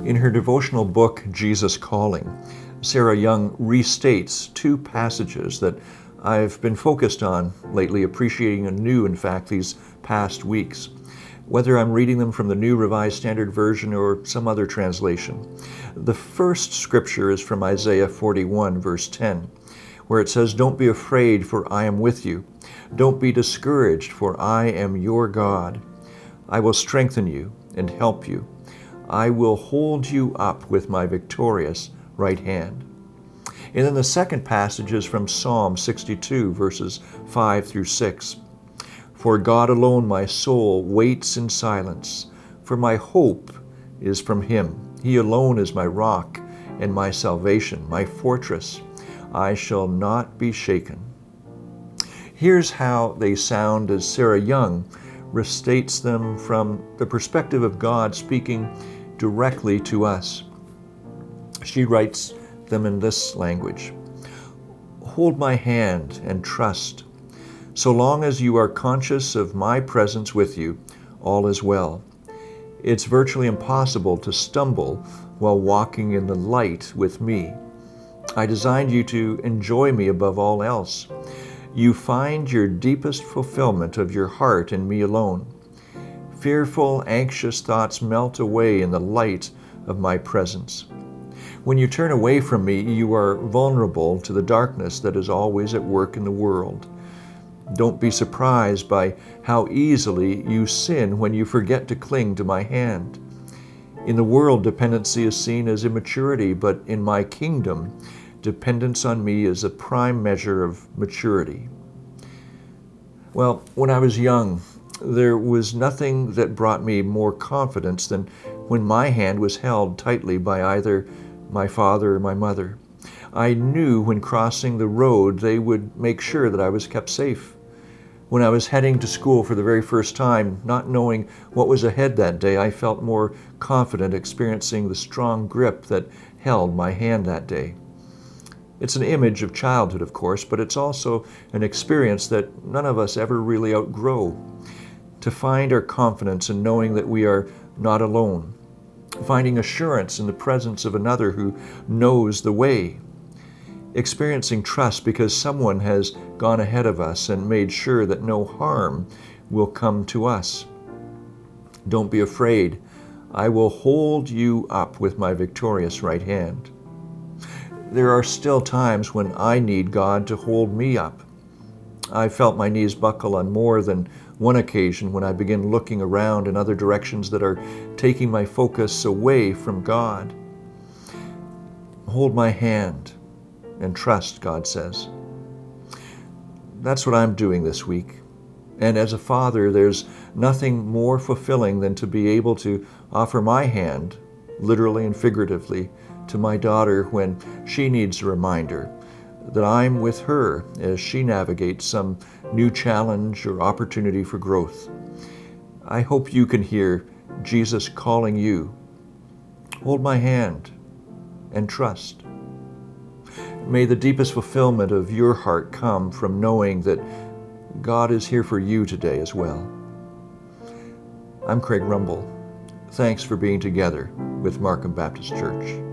In her devotional book, Jesus Calling, Sarah Young restates two passages that I've been focused on lately, appreciating anew, in fact, these past weeks, whether I'm reading them from the New Revised Standard Version or some other translation. The first scripture is from Isaiah 41, verse 10, where it says, "Don't be afraid, for I am with you. Don't be discouraged, for I am your God. I will strengthen you and help you. I will hold you up with my victorious right hand." And then the second passage is from Psalm 62, verses 5 through 6. "For God alone my soul waits in silence, for my hope is from him. He alone is my rock and my salvation, my fortress. I shall not be shaken." Here's how they sound as Sarah Young restates them from the perspective of God speaking directly to us. She writes them in this language: "Hold my hand and trust. So long as you are conscious of my presence with you, all is well. It's virtually impossible to stumble while walking in the light with me. I designed you to enjoy me above all else. You find your deepest fulfillment of your heart in me alone. Fearful, anxious thoughts melt away in the light of my presence. When you turn away from me, you are vulnerable to the darkness that is always at work in the world. Don't be surprised by how easily you sin when you forget to cling to my hand. In the world, dependency is seen as immaturity, but in my kingdom, dependence on me is a prime measure of maturity." Well, when I was young, there was nothing that brought me more confidence than when my hand was held tightly by either my father or my mother. I knew when crossing the road they would make sure that I was kept safe. When I was heading to school for the very first time, not knowing what was ahead that day, I felt more confident experiencing the strong grip that held my hand that day. It's an image of childhood, of course, but it's also an experience that none of us ever really outgrow. To find our confidence in knowing that we are not alone, finding assurance in the presence of another who knows the way, experiencing trust because someone has gone ahead of us and made sure that no harm will come to us. Don't be afraid. I will hold you up with my victorious right hand. There are still times when I need God to hold me up. I felt my knees buckle on more than one occasion when I begin looking around in other directions that are taking my focus away from God. Hold my hand and trust, God says. That's what I'm doing this week. And as a father, there's nothing more fulfilling than to be able to offer my hand, literally and figuratively, to my daughter when she needs a reminder that I'm with her as she navigates some new challenge or opportunity for growth. I hope you can hear Jesus calling you. Hold my hand and trust. May the deepest fulfillment of your heart come from knowing that God is here for you today as well. I'm Craig Rumble. Thanks for being together with Markham Baptist Church.